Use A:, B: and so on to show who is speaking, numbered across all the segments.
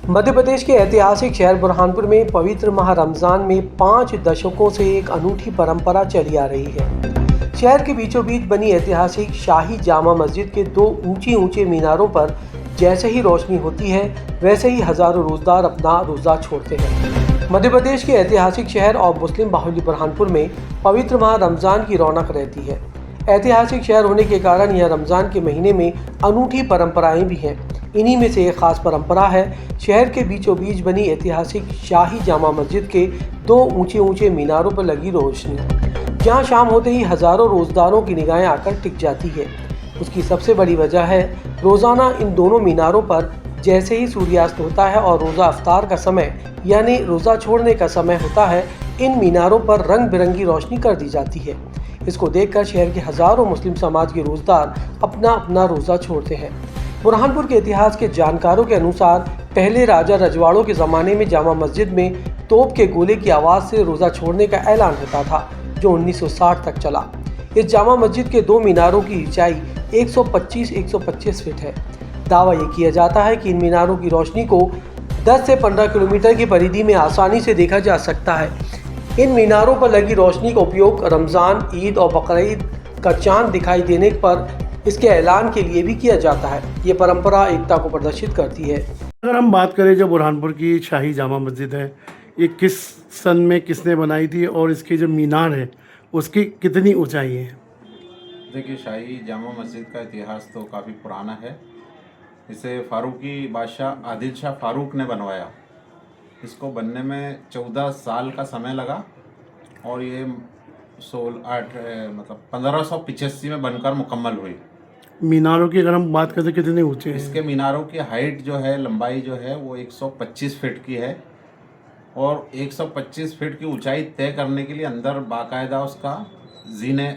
A: मध्य प्रदेश के ऐतिहासिक शहर बुरहानपुर में पवित्र माह रमज़ान में 5 दशकों से एक अनूठी परंपरा चली आ रही है। शहर के बीचों बीच बनी ऐतिहासिक शाही जामा मस्जिद के 2 ऊंचे मीनारों पर जैसे ही रोशनी होती है वैसे ही हजारों रोजदार अपना रोज़ा छोड़ते हैं। मध्य प्रदेश के ऐतिहासिक शहर और मुस्लिम बाहुल्य बुरहानपुर में पवित्र माह रमज़ान की रौनक रहती है। ऐतिहासिक शहर होने के कारण यह रमज़ान के महीने में अनूठी परंपराएं भी हैं। इन्हीं में से एक खास परंपरा है शहर के बीचों बीच बनी ऐतिहासिक शाही जामा मस्जिद के 2 ऊंचे मीनारों पर लगी रोशनी, जहां शाम होते ही हजारों रोजदारों की निगाहें आकर टिक जाती है। उसकी सबसे बड़ी वजह है रोजाना इन दोनों मीनारों पर जैसे ही सूर्यास्त होता है और रोज़ा अफ्तार का समय यानी रोज़ा छोड़ने का समय होता है, इन मीनारों पर रंग बिरंगी रोशनी कर दी जाती है। इसको देखकर शहर के हजारों मुस्लिम समाज के रोजदार अपना अपना रोज़ा छोड़ते हैं। बुरहानपुर के इतिहास के जानकारों के अनुसार पहले राजा रजवाड़ों के ज़माने में जामा मस्जिद में तोप के गोले की आवाज़ से रोज़ा छोड़ने का ऐलान होता था, जो 1960 तक चला। इस जामा मस्जिद के 2 मीनारों की ऊंचाई 125 फीट है। दावा ये किया जाता है कि इन मीनारों की रोशनी को 10 से 15 किलोमीटर की परिधि में आसानी से देखा जा सकता है। इन मीनारों पर लगी रोशनी का उपयोग रमज़ान, ईद और बकरीद का चांद दिखाई देने पर इसके ऐलान के लिए भी किया जाता है। ये परंपरा एकता को प्रदर्शित करती है।
B: अगर हम बात करें जो बुरहानपुर की शाही जामा मस्जिद है, ये किस सन में किसने बनाई थी और इसकी जो मीनार है उसकी कितनी ऊंचाई है?
C: देखिए, शाही जामा मस्जिद का इतिहास तो काफ़ी पुराना है। इसे फारूकी बादशाह आदिल शाह फारूक ने बनवाया। इसको बनने में 14 साल का समय लगा और ये 1585 में बनकर मुकम्मल हुई।
B: मीनारों की अगर हम बात करें कितने ऊंचे हैं?
C: इसके मीनारों की हाइट जो है, लंबाई जो है वो 125 फीट की है और 125 फीट की ऊंचाई तय करने के लिए अंदर बाकायदा उसका जीने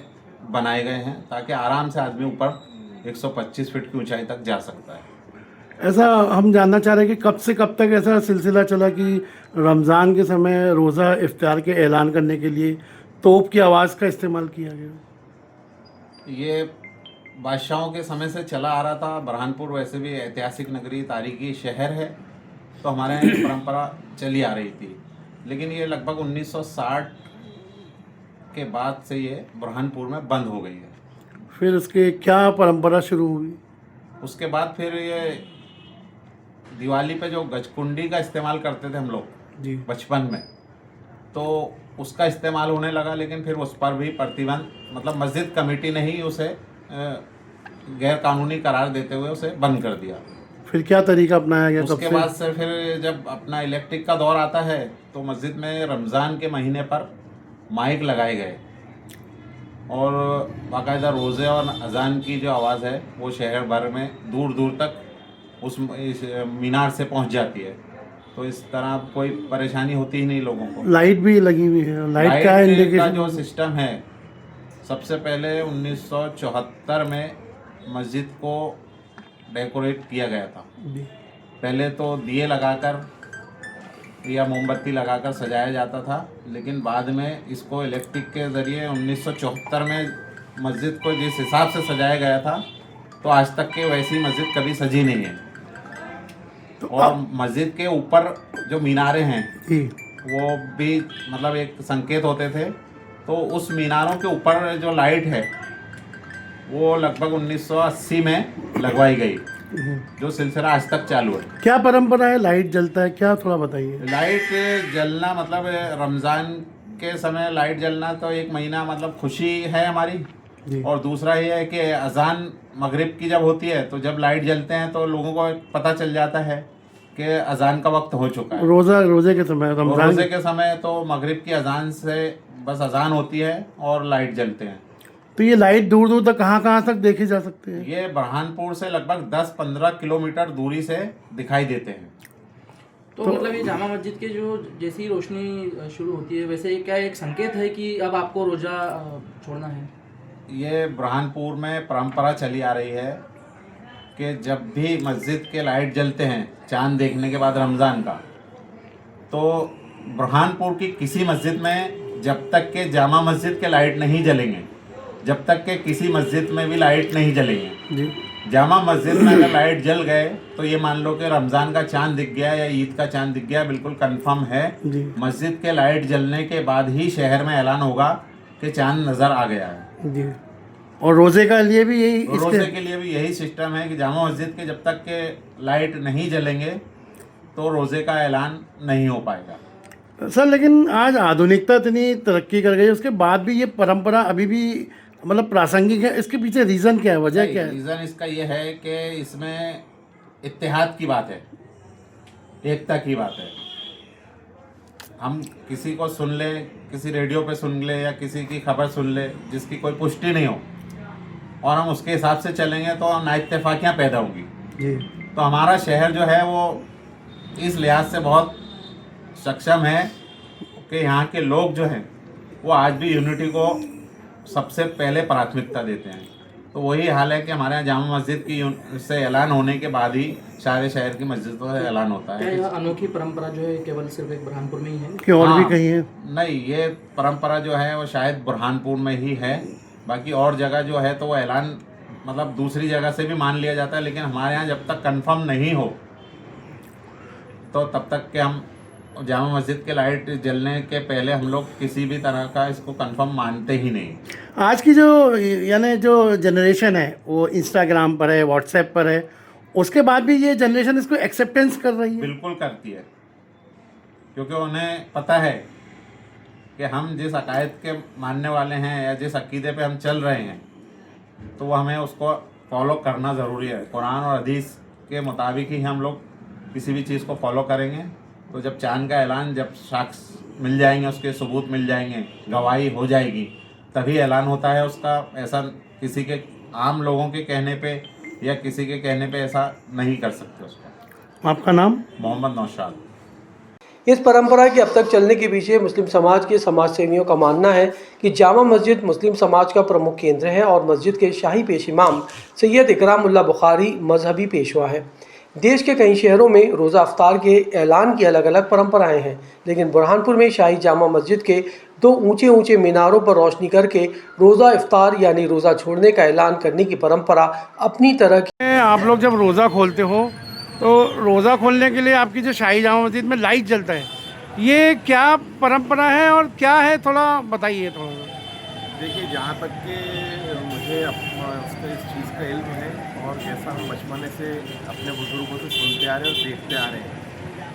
C: बनाए गए हैं ताकि आराम से आदमी ऊपर 125 फीट की ऊंचाई तक जा सकता है।
B: ऐसा हम जानना चाह रहे हैं कि कब से कब तक ऐसा सिलसिला चला कि रमज़ान के समय रोज़ा इफ्तार के ऐलान करने के लिए तोप की आवाज़ का इस्तेमाल किया गया?
C: ये बादशाहों के समय से चला आ रहा था। बुरहानपुर वैसे भी ऐतिहासिक नगरी, तारीखी शहर है, तो हमारे यहाँ ये परंपरा चली आ रही थी। लेकिन ये लगभग 1960 के बाद से ये बुरहानपुर में बंद हो गई है।
B: फिर उसके क्या परंपरा शुरू हुई?
C: उसके बाद फिर ये दिवाली पे जो गजकुंडी का इस्तेमाल करते थे हम लोग
B: जी
C: बचपन में, तो उसका इस्तेमाल होने लगा। लेकिन फिर उस पर भी प्रतिबंध, मतलब मस्जिद कमेटी ने ही उसे गैर कानूनी करार देते हुए उसे बंद कर दिया।
B: फिर क्या तरीका अपनाया गया?
C: उसके बाद से फिर जब अपना इलेक्ट्रिक का दौर आता है तो मस्जिद में रमज़ान के महीने पर माइक लगाए गए और बाकायदा रोज़े और अजान की जो आवाज़ है वो शहर भर में दूर दूर तक उस मीनार से पहुंच जाती है। तो इस तरह कोई परेशानी होती ही नहीं लोगों को।
B: लाइट भी लगी हुई है। लाइट का इंडिकेशन
C: का जो सिस्टम है, सबसे पहले 1974 में मस्जिद को डेकोरेट किया गया था। पहले तो दिए लगाकर या मोमबत्ती लगाकर सजाया जाता था, लेकिन बाद में इसको इलेक्ट्रिक के ज़रिए 1974 में मस्जिद को जिस हिसाब से सजाया गया था तो आज तक के वैसी मस्जिद कभी सजी नहीं है। और मस्जिद के ऊपर जो मीनारे हैं वो भी मतलब एक संकेत होते थे। तो उस मीनारों के ऊपर जो लाइट है वो लगभग 1980 में लगवाई गई, जो सिलसिला आज तक चालू है।
B: क्या परंपरा है? लाइट जलता है क्या, थोड़ा बताइए।
C: लाइट जलना मतलब रमज़ान के समय लाइट जलना तो एक महीना मतलब खुशी है हमारी। और दूसरा ये है कि अजान मगरिब की जब होती है तो जब लाइट जलते हैं तो लोगों को पता चल जाता है कि अजान का वक्त हो चुका है।
B: रोज़े के समय,
C: रोज़े के समय तो मगरिब की अजान से बस अजान होती है और लाइट जलते हैं।
B: तो ये लाइट दूर दूर तक कहाँ तक देखे जा सकते हैं?
C: ये बुरहानपुर से लगभग 10-15 किलोमीटर दूरी से दिखाई देते हैं।
D: तो मतलब ये जामा मस्जिद के जो जैसी रोशनी शुरू होती है वैसे क्या एक संकेत है कि अब आपको रोज़ा छोड़ना है?
C: ये बुरहानपुर में परंपरा चली आ रही है कि जब भी मस्जिद के लाइट जलते हैं चांद देखने के बाद रमज़ान का, तो बुरहानपुर की किसी मस्जिद में जब तक के जामा मस्जिद के लाइट नहीं जलेंगे, जब तक के किसी मस्जिद में भी लाइट नहीं जलेंगे, जामा मस्जिद में अगर लाइट जल गए तो ये मान लो कि रमज़ान का चांद दिख गया या ईद का चांद दिख गया, बिल्कुल कंफर्म है।
B: जी
C: मस्जिद के लाइट जलने के बाद ही शहर में ऐलान होगा कि चांद नज़र आ गया है।
B: जी। और रोज़े के लिए भी यही
C: रोज़े के लिए भी यही सिस्टम है कि जामा मस्जिद के जब तक के लाइट नहीं जलेंगे तो रोज़े का ऐलान नहीं हो पाएगा।
B: सर लेकिन आज आधुनिकता इतनी तरक्की कर गई, उसके बाद भी ये परंपरा अभी भी मतलब प्रासंगिक है। इसके पीछे रीज़न क्या है, वजह क्या है?
C: रीज़न इसका ये है कि इसमें इत्तेहाद की बात है, एकता की बात है। हम किसी को सुन ले, किसी रेडियो पे सुन ले या किसी की खबर सुन ले जिसकी कोई पुष्टि नहीं हो और हम उसके हिसाब से चलेंगे तो नाइत्तेफाकियाँ पैदा होंगी।
B: जी।
C: तो हमारा शहर जो है वो इस लिहाज से बहुत सक्षम है कि यहाँ के लोग जो हैं वो आज भी यूनिटी को सबसे पहले प्राथमिकता देते हैं। तो वही हाल है कि हमारे यहाँ जामा मस्जिद की से ऐलान होने के बाद ही सारे शहर की मस्जिदों से ऐलान होता
D: क्या
C: है।
D: यह अनोखी परंपरा जो है केवल सिर्फ एक बुरहानपुर में ही है?
B: कि और भी
C: हाँ,
B: कहीं है?
C: नहीं, ये परंपरा जो है वो शायद बुरहानपुर में ही है। बाकी और जगह जो है तो वो ऐलान मतलब दूसरी जगह से भी मान लिया जाता है, लेकिन हमारे यहाँ जब तक कंफर्म नहीं हो तो तब तक के हम जामा मस्जिद के लाइट जलने के पहले हम लोग किसी भी तरह का इसको कंफर्म मानते ही नहीं।
B: आज की जो यानी जो जनरेशन है वो इंस्टाग्राम पर है, व्हाट्सएप पर है, उसके बाद भी ये जनरेशन इसको एक्सेप्टेंस कर रही है?
C: बिल्कुल करती है, क्योंकि उन्हें पता है कि हम जिस अकायद के मानने वाले हैं या जिस अकीदे पे हम चल रहे हैं तो वो हमें उसको फॉलो करना ज़रूरी है। कुरान और हदीस के मुताबिक ही हम लोग किसी भी चीज़ को फॉलो करेंगे। तो जब चांद का ऐलान, जब शख्स मिल जाएंगे, उसके सबूत मिल जाएंगे, गवाही हो जाएगी, तभी ऐलान होता है उसका। ऐसा किसी के आम लोगों के कहने पे या किसी के कहने पे ऐसा नहीं कर सकते उसका।
B: आपका नाम?
C: मोहम्मद नौशाद।
A: इस परंपरा के अब तक चलने के पीछे मुस्लिम समाज के समाज सेवियों का मानना है कि जामा मस्जिद मुस्लिम समाज का प्रमुख केंद्र है और मस्जिद के शाही पेश इमाम सैयद इकरामुल्लाह बुखारी मजहबी पेशवा है। देश के कई शहरों में रोज़ा अफ्तार के ऐलान की अलग अलग परंपराएं हैं, लेकिन बुरहानपुर में शाही जामा मस्जिद के 2 ऊंचे ऊंचे मीनारों पर रोशनी करके रोज़ा इफ्तार यानी रोज़ा छोड़ने का ऐलान करने की परंपरा अपनी तरह की।
B: आप लोग जब रोज़ा खोलते हो तो रोज़ा खोलने के लिए आपकी जो शाही जामा मस्जिद में लाइट जलता है, ये क्या परंपरा है और क्या है, थोड़ा बताइए थोड़ा सा।
E: देखिए, जहाँ तक कि मुझे उसका इस चीज़ का इल्म है और जैसा हम बचपन से अपने बुज़ुर्गों से सुनते आ रहे हैं और देखते आ रहे हैं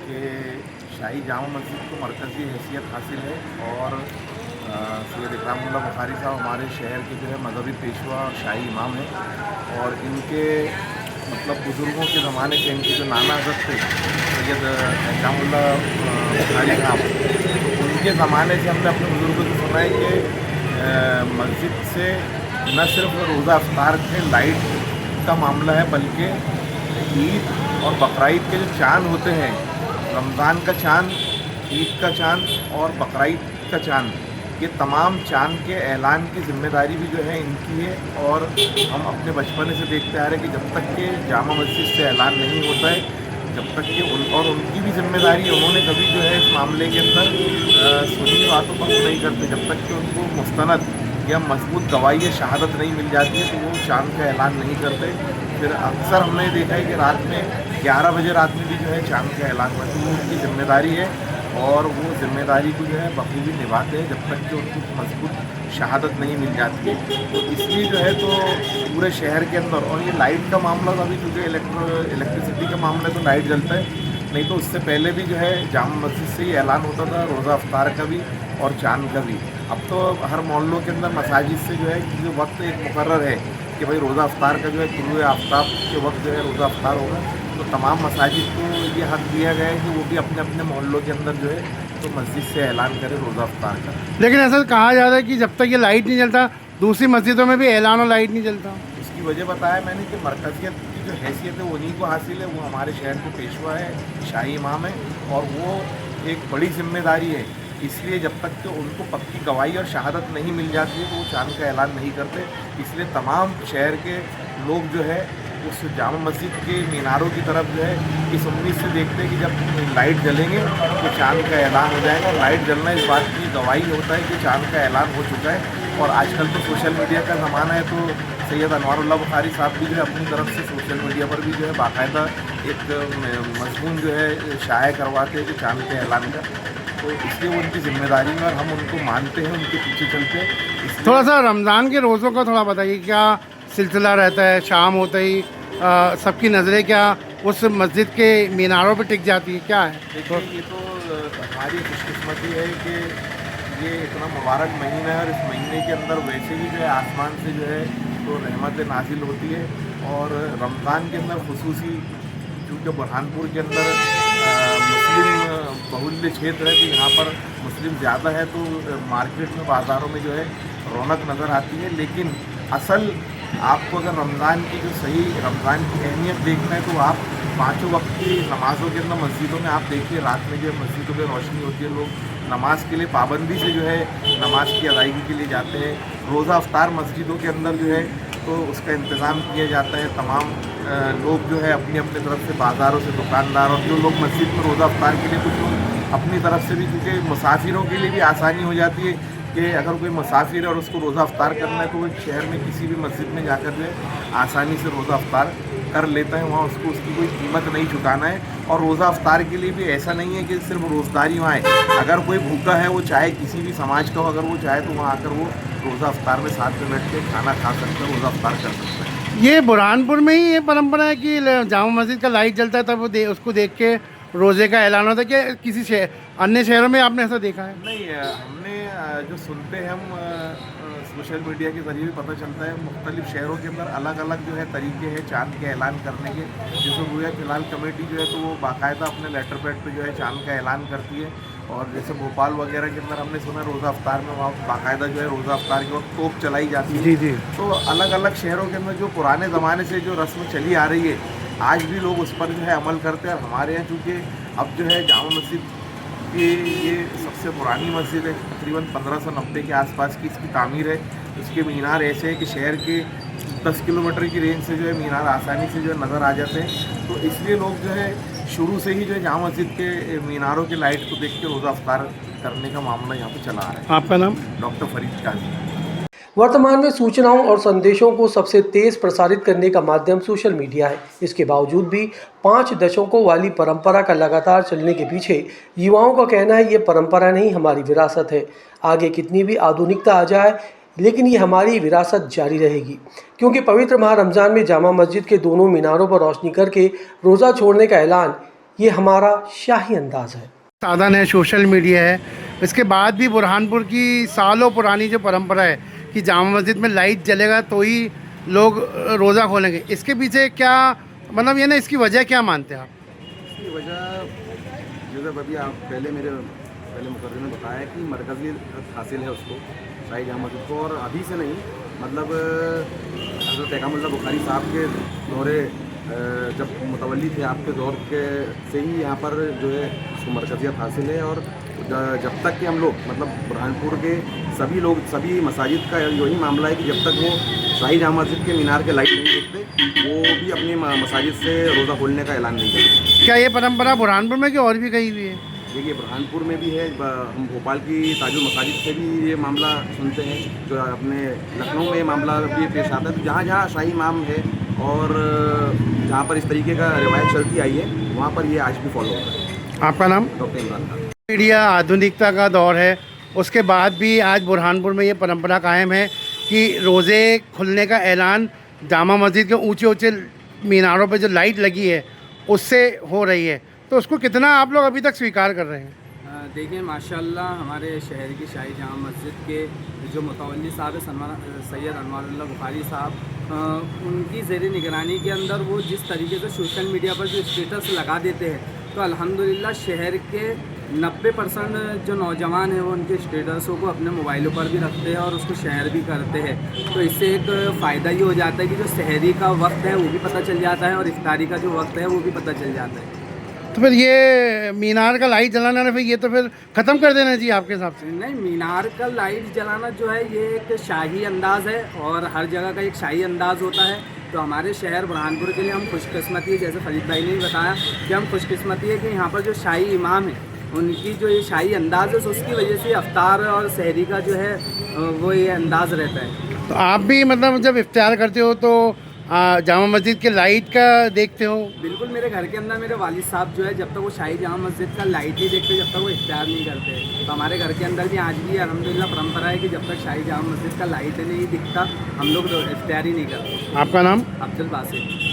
E: कि शाही जामा मस्जिद को मरकज़ी हैसियत हासिल है और सैयद इकरामुल्लाह बुखारी साहब हमारे शहर के जो है मजहबी पेशवा और शाही इमाम हैं और इनके मतलब बुज़ुर्गों के ज़माने के इनके जो नाना हज़रत थे सैयद इकरामुल्लाह बुखारी साहब, तो उनके ज़माने से हमने अपने बुज़ुर्गों से सुना है कि मस्जिद से न सिर्फ रोज़ा अफ्तार के लाइट का मामला है बल्कि ईद और बकरीद के जो चाँद होते हैं, रमज़ान का चाँद, ईद का चाँद और बकरीद का चाँद, ये तमाम चाँद के ऐलान की ज़िम्मेदारी भी जो है इनकी है। और हम अपने बचपन से देखते आ रहे हैं कि जब तक कि जामा मस्जिद से ऐलान नहीं होता है, जब तक कि उनकी भी जिम्मेदारी है, उन्होंने कभी जो है इस मामले के अंदर सुनी बातों पर नहीं करते। जब तक कि उनको मुस्तनद या मजबूत गवाही शहादत नहीं मिल जाती है तो वो चाँद का ऐलान नहीं करते। फिर अक्सर हमने देखा है कि रात में 11 बजे रात में भी जो है चाँद का ऐलान हुआ, तो वो उनकी जिम्मेदारी है और वो जिम्मेदारी को जो है बखूबी निभाते हैं जब तक कि उनको मजबूत शहादत नहीं मिल जाती है। तो इसलिए जो है तो पूरे शहर के अंदर, और ये लाइट का मामला तो अभी क्योंकि इलेक्ट्रिसिटी का मामला है तो लाइट जलता है, नहीं तो उससे पहले भी जो है जामा मस्जिद से ही ऐलान होता था रोज़ा अफ्तार का भी और चाँद का भी। अब तो हर मोहल्लों के अंदर मसाजिद से जो है जो वक्त एक मुकर्रर है कि भाई रोज़ा अफ्तार का जो है तुलुए आफ्ताब के वक्त जो है रोज़ा अफ्तार होगा, तो तमाम मसाजिद को ये हक दिया गया है कि वो भी अपने अपने मोहल्लों के अंदर जो है तो मस्जिद से ऐलान करे रोज़ा अफ्तार का।
B: लेकिन ऐसा कहा जा रहा है कि जब तक ये लाइट नहीं जलता दूसरी मस्जिदों में भी ऐलान और लाइट नहीं जलता।
E: इसकी वजह बताया मैंने कि मरकज़ियत की जो हैसियत है उन्हीं को हासिल है। वो हमारे शहर के पेशवा है, शाही इमाम है और वो एक बड़ी जिम्मेदारी है। इसलिए जब तक कि उनको पक्की गवाही और शहादत नहीं मिल जाती है तो वो चाँद का ऐलान नहीं करते। इसलिए तमाम शहर के लोग जो है उस जामा मस्जिद के मीनारों की तरफ जो है इस उम्मीद से देखते हैं कि जब लाइट जलेंगे तो चाँद का ऐलान हो जाएगा। और लाइट जलना इस बात की गवाही होता है कि चाँद का ऐलान हो चुका है। और आजकल तो सोशल मीडिया का ज़माना है, तो सैयद अनवारुल्लाह बुखारी साहब भी जो है अपनी तरफ से सोशल मीडिया पर भी जो है बाकायदा एक मज़मून जो है शाया करवाते हैं कि चांद के ऐलान का। तो इसलिए वो उनकी जिम्मेदारी में और हम उनको मानते हैं, उनके पीछे चलते हैं।
B: थोड़ा सा रमज़ान के रोज़ों का थोड़ा बताइए, क्या सिलसिला रहता है? शाम होते ही सबकी नज़रें क्या उस मस्जिद के मीनारों पे टिक जाती है, क्या है?
E: देखिए, ये तो हमारी खुशकिस्मती है कि ये इतना मुबारक महीना है और इस महीने के अंदर वैसे ही जो है आसमान से जो है तो रहमत नाजिल होती है। और रमज़ान के अंदर खुसूसी चूँकि बुरहानपुर के अंदर मुस्लिम बहुल्य क्षेत्र है, तो यहाँ पर मुस्लिम ज़्यादा है, तो मार्केट में बाज़ारों में जो है रौनक नज़र आती है। लेकिन असल आपको अगर रमज़ान की जो सही रमज़ान की अहमियत देखना है तो आप 5 वक्त की नमाज़ों के अंदर मस्जिदों में आप देखिए, रात में जो है मस्जिदों में रोशनी होती है, लोग नमाज के लिए पाबंदी से जो है नमाज की अदायगी के लिए जाते हैं। रोज़ा अफ्तार मस्जिदों के अंदर जो है तो उसका इंतज़ाम किया जाता है। तमाम लोग जो है अपनी अपनी तरफ से बाज़ारों से दुकानदार और जो लोग मस्जिद में रोज़ा अफ्तार के लिए, कुछ लोग अपनी तरफ से भी, क्योंकि मुसाफिरों के लिए भी आसानी हो जाती है कि अगर कोई मुसाफिर है और उसको रोज़ा अफ्तार करना है तो वो शहर में किसी भी मस्जिद में जाकर जो है आसानी से रोज़ा अफ्तार कर लेता है। वहाँ उसको उसकी कोई कीमत नहीं चुकाना है। और रोज़ा अफ्तार के लिए भी ऐसा नहीं है कि सिर्फ रोज़दारी वहाँ है, अगर कोई भूखा है, वो चाहे किसी भी समाज का हो, अगर वो चाहे तो वहाँ आकर वो रोज़ा अफ्तार में साथ में बैठ के खाना खा सकता है, रोज़ा अफ्तार कर सकता है।
B: ये बुरहानपुर में ही ये परंपरा है कि जामा मस्जिद का लाइट जलता है तब वो उसको देख के रोज़े का ऐलान होता है, कि किसी अन्य शहरों में आपने ऐसा देखा है?
E: नहीं, हमने जो सुनते हैं हम सोशल मीडिया के ज़रिए भी पता चलता है, मुख्तलिफ़ शहरों के अंदर अलग अलग जो है तरीके हैं चांद के ऐलान करने के। जैसे गोया फ़िलहाल कमेटी जो है तो वो बाकायदा अपने लेटर पैड पे जो है चांद का ऐलान करती है। और जैसे भोपाल वगैरह के अंदर हमने सुना रोज़ा अफ्तार में वहाँ बाकायदा जो है रोज़ा अफ्तार के वक्त तोप चलाई जाती है।
B: जी जी।
E: तो अलग अलग शहरों के अंदर जो पुराने ज़माने से जो रस्म चली आ रही है, आज भी लोग उस पर जो है अमल करते हैं। और हमारे यहाँ चूँकि अब जो है जामा मस्जिद की ये सबसे पुरानी मस्जिद है, तकरीबन 1590 के आसपास की इसकी तामीर है। उसके मीनार ऐसे हैं कि शहर के 10 किलोमीटर की रेंज से जो है मीनार आसानी से जो है नज़र आ जाते हैं। तो इसलिए लोग जो है शुरू से ही जो है जामा मस्जिद के मीनारों के लाइट को देख के रोज़ा अफ्तार करने का मामला यहाँ पे चला आ रहा है।
B: आपका नाम?
E: डॉक्टर फरीद काजी।
A: वर्तमान में सूचनाओं और संदेशों को सबसे तेज प्रसारित करने का माध्यम सोशल मीडिया है। इसके बावजूद भी 5 दशकों वाली परंपरा का लगातार चलने के पीछे युवाओं का कहना है ये परंपरा नहीं, हमारी विरासत है। आगे कितनी भी आधुनिकता आ जाए लेकिन ये हमारी विरासत जारी रहेगी, क्योंकि पवित्र माह रमज़ान में जामा मस्जिद के दोनों मीनारों पर रोशनी करके रोज़ा छोड़ने का ऐलान ये हमारा शाही अंदाज है।
B: साधन है, सोशल मीडिया है, इसके बाद भी बुरहानपुर की सालों पुरानी जो परंपरा है कि जामा मस्जिद में लाइट जलेगा तो ही लोग रोज़ा खोलेंगे, इसके पीछे क्या मतलब ये ना, इसकी वजह क्या मानते हैं आप?
F: इसकी वजह जैसे अभी आप पहले मुकर्रर ने बताया कि मरकज़ी हासिल है उसको शाही जामा मस्जिद को, और अभी से नहीं, मतलब हज़रत पैगम्बर बुखारी साहब के दौरे जब मुतवल्ली थे आपके दौर के से ही यहाँ पर जो है उसको मरकज़ियत हासिल है। और जब तक कि हम लोग मतलब बुरहानपुर के सभी लोग, सभी मसाजिद का यही मामला है कि जब तक वो शाही जामा मस्जिद के मीनार के लाइट नहीं देखते, वो भी अपनी मसाजिद से रोज़ा खोलने का ऐलान नहीं करते।
B: क्या ये परंपरा बुरहानपुर में कि और भी कहीं भी है?
F: देखिए, बुरहानपुर में भी है, हम भोपाल की ताजुल मसाजिद से भी ये मामला सुनते हैं, जो अपने लखनऊ में ये मामला भी पेश आता है। तो जहाँ जहाँ शाही इमाम है और जहाँ पर इस तरीके का रिवायत चलती आई है, वहाँ पर ये आज भी फॉलो होता है।
B: आपका नाम?
F: डॉक्टर इमरान खान।
B: मीडिया आधुनिकता का दौर है, उसके बाद भी आज बुरहानपुर में ये परंपरा कायम है कि रोज़े खुलने का ऐलान जामा मस्जिद के ऊंचे ऊंचे मीनारों पे जो लाइट लगी है उससे हो रही है, तो उसको कितना आप लोग अभी तक स्वीकार कर रहे हैं?
G: देखिए, माशाल्लाह हमारे शहर की शाही जामा मस्जिद के जो मुतवल्ली साहब है सैयद अनवारुल्लाह बुखारी साहब, उनकी ज़ेर निगरानी के अंदर वो जिस तरीके से सोशल मीडिया पर जो स्टेटस लगा देते हैं, तो अल्हम्दुलिल्लाह शहर के 90% जो नौजवान हैं वो उनके स्टेटसों को अपने मोबाइलों पर भी रखते हैं और उसको शेयर भी करते हैं। तो इससे एक फ़ायदा ये हो जाता है कि जो सहरी का वक्त है वो भी पता चल जाता है और इफ्तारी का जो वक्त है वो भी पता चल जाता है।
B: तो फिर ये मीनार का लाइट जलाना ना, फिर ये तो फिर ख़त्म कर देना चाहिए आपके हिसाब से?
G: नहीं, मीनार का लाइट जलाना जो है ये एक शाही अंदाज़ है और हर जगह का एक शाही अंदाज़ होता है। तो हमारे शहर बुरहानपुर के लिए हम खुशकिस्मती है, जैसे फरीद भाई ने भी बताया कि हम खुशकिस्मती है कि यहाँ पर जो शाही इमाम है उनकी जो ये शाही अंदाज़ है, उसकी वजह से अफ्तार और सहरी का जो है वो ये अंदाज़ रहता है।
B: तो आप भी मतलब जब इफ्तार करते हो तो जामा मस्जिद के लाइट का देखते हो?
G: बिल्कुल, मेरे घर के अंदर मेरे वालिद साहब जो है जब तक वो शाही जामा मस्जिद का लाइट नहीं देखते जब तक वो इफ्तार नहीं करते। तो हमारे घर के अंदर भी आज भी अल्हम्दुलिल्लाह परंपरा है कि जब तक शाही जामा मस्जिद का लाइट नहीं दिखता हम लोग इफ्तार ही नहीं करते।
B: आपका नाम?
G: अब्दुल बासित।